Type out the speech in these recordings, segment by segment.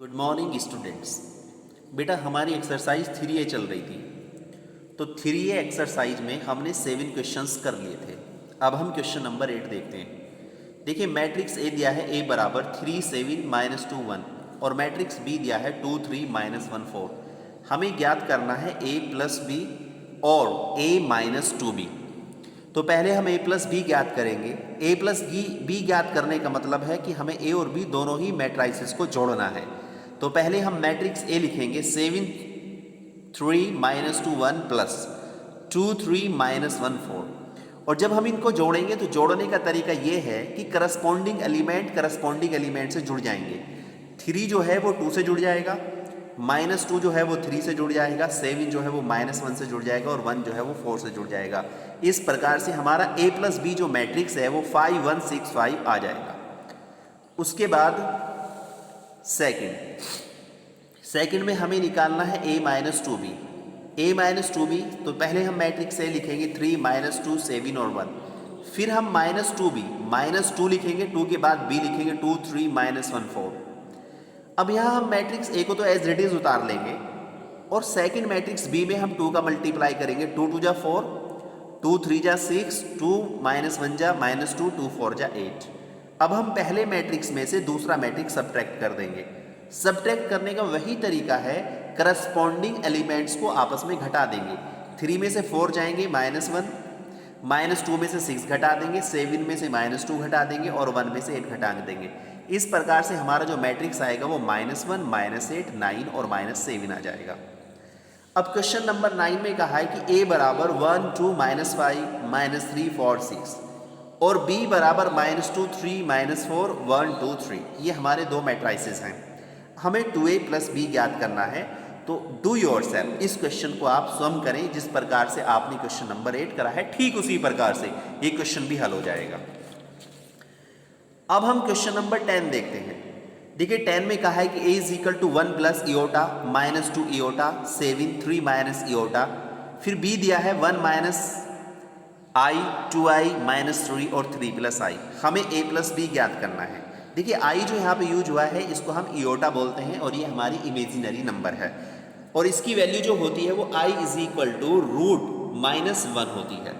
Good morning students. बेटा हमारी exercise 3A चल रही थी, तो 3A एक्सरसाइज में हमने 7 क्वेश्चंस कर लिए थे। अब हम क्वेश्चन नंबर 8 देखते हैं। देखिए मैट्रिक्स ए दिया है A बराबर 3 7 -2 1 और मैट्रिक्स B दिया है 2 3 -1 4। हमें ज्ञात करना है A प्लस B और A माइनस 2B। तो पहले हम A प्लस बी ज्ञात करेंगे। A प्लस बी ज्ञात करने का मतलब है कि हमें A और B दोनों ही मैट्राइसिस को जोड़ना है। तो पहले हम मैट्रिक्स A लिखेंगे 7 3 -2 1 प्लस 2 3 -1 4। और जब हम इनको जोड़ेंगे तो जोड़ने का तरीका ये है कि करस्पॉन्डिंग एलिमेंट से जुड़ जाएंगे। 3 जो है वो 2 से जुड़ जाएगा, -2 जो है वो 3 से जुड़ जाएगा, 7 जो है वो -1 से जुड़ जाएगा और 1 जो है वो 4 से जुड़ जाएगा। इस प्रकार से हमारा A प्लस बी जो मैट्रिक्स है वो 5 1 6 5 आ जाएगा। उसके बाद सेकंड में हमें निकालना है A minus 2B। A minus 2B तो पहले हम मैट्रिक्स A लिखेंगे 3 -2 7 और 1। फिर हम -2B -2 लिखेंगे, 2 के बाद B लिखेंगे 2 3 -1 4। अब यहाँ हम मैट्रिक्स A को तो एज इट इज उतार लेंगे और सेकंड मैट्रिक्स B में हम 2 का मल्टीप्लाई करेंगे। 2 2 जा 4, 2 3 जा 6, 2 -1 जा -2, 2 4 जा 8। अब हम पहले मैट्रिक्स में से दूसरा मैट्रिक्स सब्ट्रैक्ट कर देंगे। सब्ट्रैक्ट करने का वही तरीका है, करस्पॉन्डिंग एलिमेंट्स को आपस में घटा देंगे। 3 में से 4 जाएंगे -1, -2 में से 6 घटा देंगे, 7 में से -2 घटा देंगे और 1 में से 8 घटा देंगे। इस प्रकार से हमारा जो मैट्रिक्स आएगा वो -1 -8 9 और -7 आ जाएगा। अब क्वेश्चन नंबर 9 में कहा है कि A बराबर 1 2 -5 -3 4 6 और B बराबर -2 3 -4 1 2 3। ये हमारे दो मैट्राइसेस हैं। हमें 2A प्लस B ज्ञात करना है। तो डू योरसेल्फ, इस क्वेश्चन को आप स्वयं करें जिस प्रकार से आपने क्वेश्चन नंबर 8 करा है, ठीक उसी प्रकार से ये क्वेश्चन भी हल हो जाएगा। अब हम क्वेश्चन नंबर 10 देखते हैं। देखिए 10 में कहा है कि A is equal to 1 plus iota -2 iota 7 3 minus iota. फिर B दिया है 1 माइनस I 2I -3 और 3 प्लस I। हमें A प्लस B ज्ञात करना है। देखिए I जो यहाँ पे यूज हुआ है इसको हम इयोटा बोलते हैं और ये हमारी इमेजिनरी नंबर है और इसकी वैल्यू जो होती है वो I इज इक्वल टू √-1 होती है।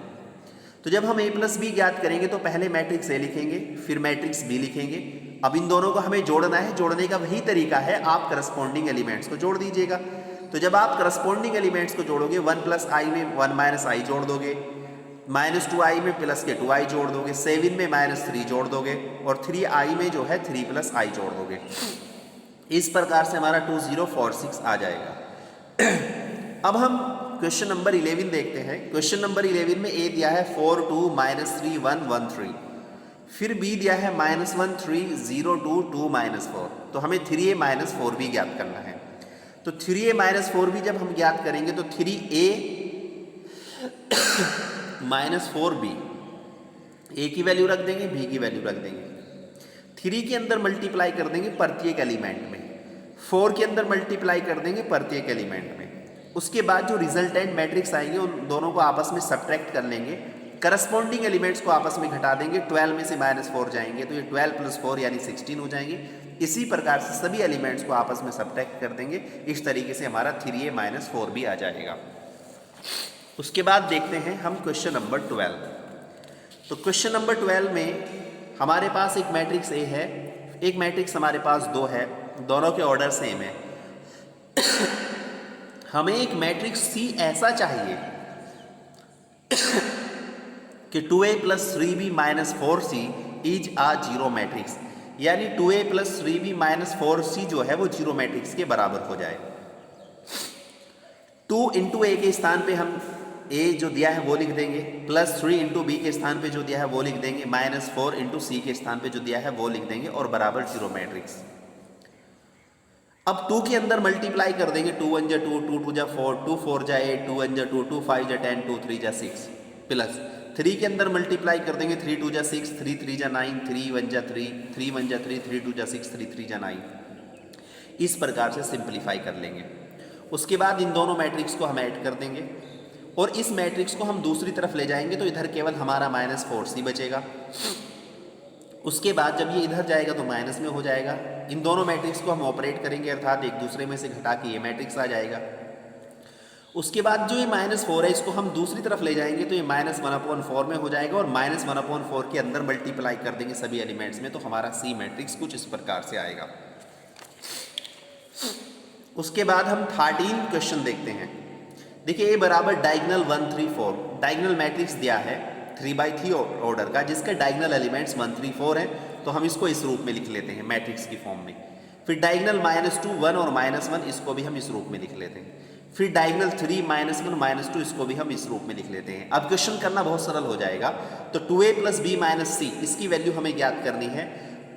तो जब हम A प्लस बी ज्ञात करेंगे तो पहले मैट्रिक्स A लिखेंगे, फिर मैट्रिक्स B लिखेंगे। अब इन दोनों को हमें जोड़ना है। जोड़ने का वही तरीका है, आप करस्पॉन्डिंग एलिमेंट्स को जोड़ दीजिएगा। तो जब आप करस्पॉन्डिंग एलिमेंट्स को जोड़ोगे 1 प्लस I में 1 माइनस I जोड़ दोगे, -2I में प्लस के 2I जोड़ दोगे, 7 में -3 जोड़ दोगे और 3I में जो है 3 प्लस I जोड़ दोगे। इस प्रकार से हमारा 2046 आ जाएगा। अब हम क्वेश्चन नंबर 11 देखते हैं। क्वेश्चन नंबर 11 में A दिया है 4 2 -3 1 1 3। फिर B दिया है -1 3 0 2 2 -4। तो हमें 3A -4B ज्ञात करना है। तो 3A -4B जब हम ज्ञात करेंगे तो 3A -4B, A की वैल्यू रख देंगे, B की वैल्यू रख देंगे। 3 के अंदर मल्टीप्लाई कर देंगे प्रत्येक एलिमेंट में, 4 के अंदर मल्टीप्लाई कर देंगे प्रत्येक एलिमेंट में। उसके बाद जो रिजल्टेंट मैट्रिक्स आएंगे उन दोनों को आपस में सब्ट्रैक्ट कर लेंगे, करस्पॉन्डिंग एलिमेंट्स को आपस में घटा देंगे। 12 में से -4 जाएंगे तो ये 12 + 4 यानी 16 हो जाएंगे। इसी प्रकार से सभी एलिमेंट्स को आपस में सब्ट्रैक्ट कर देंगे। इस तरीके से हमारा 3A -4B आ जाएगा। उसके बाद देखते हैं हम क्वेश्चन नंबर 12। तो क्वेश्चन नंबर 12 में हमारे पास एक मैट्रिक्स A है, एक मैट्रिक्स हमारे पास 2 है, दोनों के ऑर्डर सेम है। हमें एक मैट्रिक्स C ऐसा चाहिए कि 2A + 3B - 4C is uh zero matrix, यानी 2A + 3B - 4C जो है वो जीरो मैट्रिक्स के बराबर हो जाए। 2 × A के स्थान पे हम A जो दिया है वो लिख देंगे, +3 × B के स्थान पे जो दिया है वो लिख देंगे, -4 × C के स्थान पे जो दिया है वो लिख देंगे और बराबर जीरो मैट्रिक्स। अब 2 के अंदर मल्टीप्लाई कर देंगे, 2 1 जा 2, 2 2 जा 4, 2 4 जा 8, 2 1 जा 2, 2 5 जा 10, 2 3 जा 6 प्लस 3 के अंदर मल्टीप्लाई कर देंगे, 3 2 जा 6, 3 3 जा 9, 3 1 जा 3, 3 1 जा 3, 3 2 जा 6, 3 3 जा 9। इस प्रकार से सिंप्लीफाई कर लेंगे। उसके बाद इन दोनों मैट्रिक्स को हम ऐड कर देंगे और इस मैट्रिक्स को हम दूसरी तरफ ले जाएंगे तो इधर केवल हमारा -4C बचेगा। उसके बाद जब ये इधर जाएगा तो माइनस में हो जाएगा, इन दोनों मैट्रिक्स को हम ऑपरेट करेंगे, अर्थात एक दूसरे में से घटा के ये मैट्रिक्स आ जाएगा। उसके बाद जो ये -4 है इसको हम दूसरी तरफ ले जाएंगे तो ये -1/4 में हो जाएगा और -1/4 के अंदर मल्टीप्लाई कर देंगे सभी एलिमेंट्स में, तो हमारा सी मैट्रिक्स कुछ इस प्रकार से आएगा। उसके बाद हम 13 क्वेश्चन देखते हैं। देखिए ए बराबर डायगोनल 1 3 4, डायगोनल मैट्रिक्स दिया है 3/3 ऑर्डर का जिसके डायगोनल एलिमेंट्स 1 3 4 हैं, तो हम इसको इस रूप में लिख लेते हैं मैट्रिक्स की फॉर्म में। फिर डायगोनल -2 1 और -1 इसको भी हम इस रूप में लिख लेते हैं। फिर डायगोनल 3 -1 -2 इसको भी हम इस रूप में लिख लेते हैं। अब क्वेश्चन करना बहुत सरल हो जाएगा। तो 2a + b - c इसकी वैल्यू हमें ज्ञात करनी है।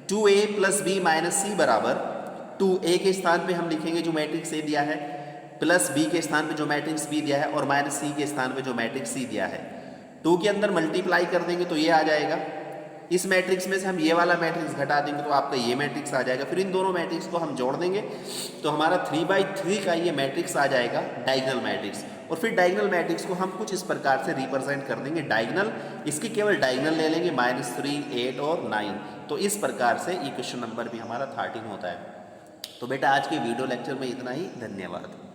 2a + b - c बराबर 2a के स्थान पे हम लिखेंगे जो मैट्रिक्स ए दिया है, प्लस b के स्थान पे जो मैट्रिक्स b दिया है और -c के स्थान पे जो मैट्रिक्स c दिया है। 2 के अंदर मल्टीप्लाई कर देंगे तो ये आ जाएगा। इस मैट्रिक्स में से हम ये वाला मैट्रिक्स घटा देंगे तो आपका ये मैट्रिक्स आ जाएगा। फिर इन दोनों मैट्रिक्स को हम जोड़ देंगे तो हमारा 3/3 का ये मैट्रिक्स आ जाएगा डायगोनल मैट्रिक्स। और फिर डायगोनल मैट्रिक्स को हम कुछ इस प्रकार से रिप्रेजेंट कर देंगे। डायगोनल, इसकी केवल डायगोनल ले लेंगे -3 8 और 9। तो इस प्रकार से ये क्वेश्चन नंबर भी हमारा 13 होता है। तो बेटा आज के वीडियो लेक्चर में इतना ही, धन्यवाद।